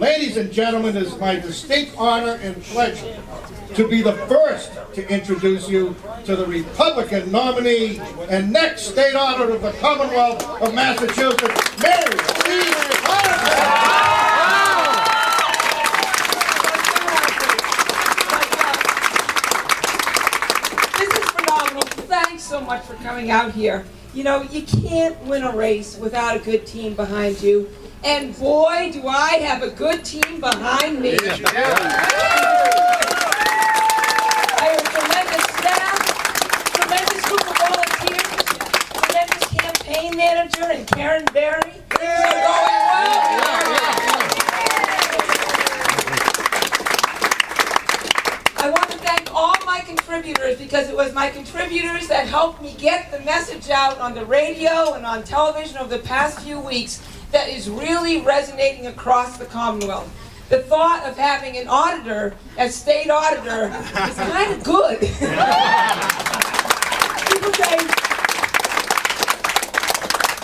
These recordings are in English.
Ladies and gentlemen, it is my distinct honor and pleasure to be the first to introduce you to the Republican nominee and next state auditor of the Commonwealth of Massachusetts, Mary Louise Connaughton. Thanks so much for coming out here. You know, you can't win a race without a good team behind you. And boy, do I have a good team behind me. Yes, you do. I have a tremendous staff, tremendous group of volunteers, tremendous campaign manager and Karen Berry. Things are going well. I want to thank all my contributors, because it was my contributors that helped me get the message out on the radio and on television over the past few weeks that is really resonating across the Commonwealth. The thought of having an auditor as state auditor is kind of good. People say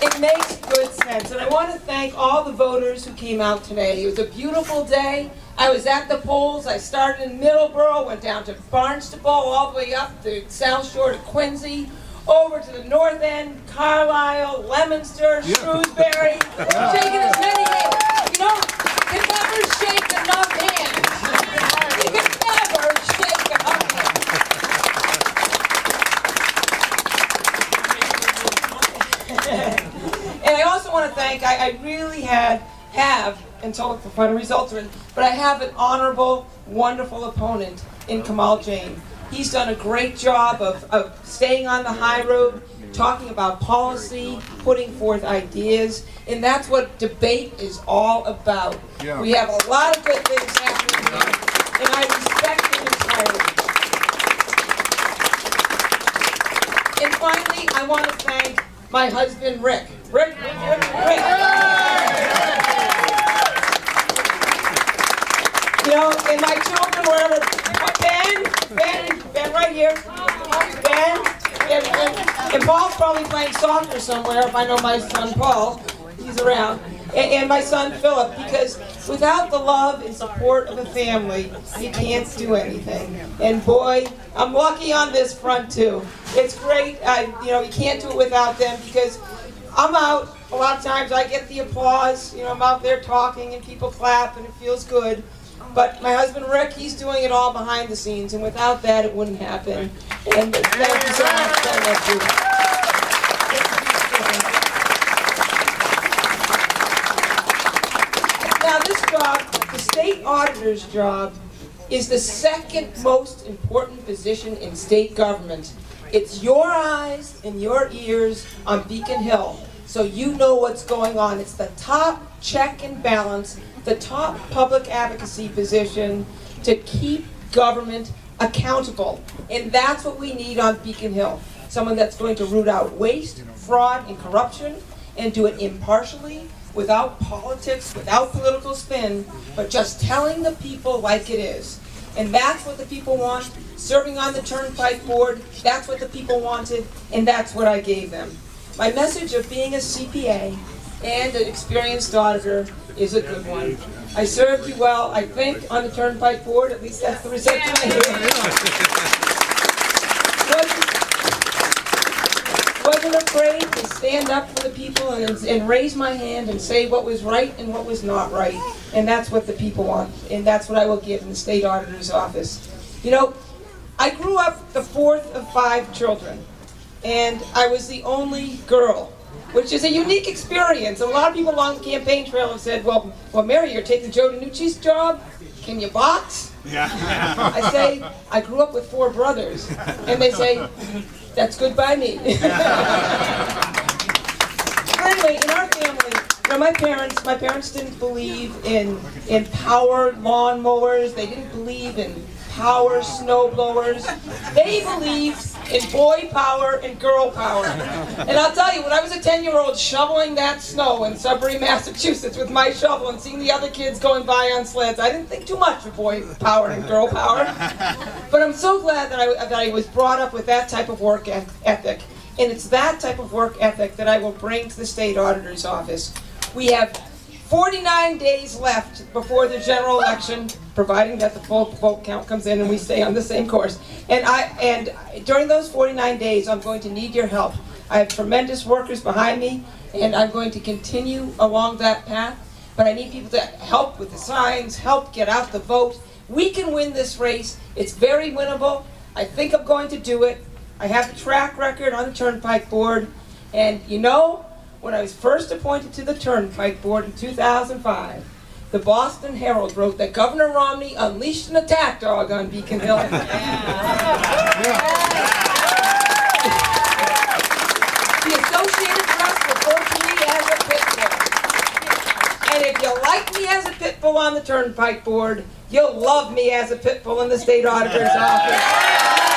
it makes good sense. And I want to thank all the voters who came out today. It was a beautiful day. I was at the polls. I started in Middleborough, went down to Barnstable, all the way up the South Shore to Quincy, over to the north end, Carlisle, Leominster, Shrewsbury, shaking as many hands. You know, you can never shake enough hands. You can never shake enough hands. And I also want to thank, I really have, until the final results are in, but I have an honorable, wonderful opponent in Kamal Jain. He's done a great job of staying on the high road, talking about policy, putting forth ideas, and that's what debate is all about. Yeah. We have a lot of good things happening here, and I respect him entirely. And finally, I want to thank my husband, Rick. Rick. You know, and my children, wherever, Ben right here, Ben, and Paul's probably playing soccer somewhere, if I know my son Paul, he's around, and my son Philip, because without the love and support of a family, you can't do anything. And boy, I'm lucky on this front too. It's great, you can't do it without them, because I'm out, a lot of times I get the applause, I'm out there talking and people clap and it feels good. But my husband Rick, he's doing it all behind the scenes, and without that, it wouldn't happen. And thank you so much. Now, this job, the state auditor's job, is the second most important position in state government. It's your eyes and your ears on Beacon Hill, so you know what's going on. It's the top check and balance, the top public advocacy position to keep government accountable. And that's what we need on Beacon Hill. Someone that's going to root out waste, fraud, and corruption, and do it impartially, without politics, without political spin, but just telling the people like it is. And that's what the people want. Serving on the Turnpike Board, that's what the people wanted, and that's what I gave them. My message of being a CPA and an experienced auditor is a good one. I served you well, I think, on the Turnpike Board. At least that's the reception I hear. Wasn't afraid to stand up for the people and raise my hand and say what was right and what was not right. And that's what the people want. And that's what I will give in the state auditor's office. You know, I grew up the fourth of 5 children. And I was the only girl, which is a unique experience. A lot of people along the campaign trail have said, well, Mary, you're taking Joe DiNucci's job? Can you box? Yeah. I say, I grew up with 4 brothers. And they say, that's good by me. Anyway, in our family, my parents didn't believe in power lawnmowers. They didn't believe in power snow blowers. They believed in boy power and girl power. And I'll tell you, when I was a 10-year-old shoveling that snow in Sudbury, Massachusetts with my shovel and seeing the other kids going by on sleds, I didn't think too much of boy power and girl power. But I'm so glad that I was brought up with that type of work ethic. And it's that type of work ethic that I will bring to the state auditor's office. We have 49 days left before the general election, providing that the full vote count comes in and we stay on the same course. And during those 49 days, I'm going to need your help. I have tremendous workers behind me, and I'm going to continue along that path. But I need people to help with the signs, help get out the vote. We can win this race. It's very winnable. I think I'm going to do it. I have a track record on the Turnpike Board. And you know, when I was first appointed to the Turnpike Board in 2005, the Boston Herald wrote that Governor Romney unleashed an attack dog on Beacon Hill. The Associated Press referred to me as a pit bull. And if you like me as a pit bull on the Turnpike Board, you'll love me as a pit bull in the state auditor's office.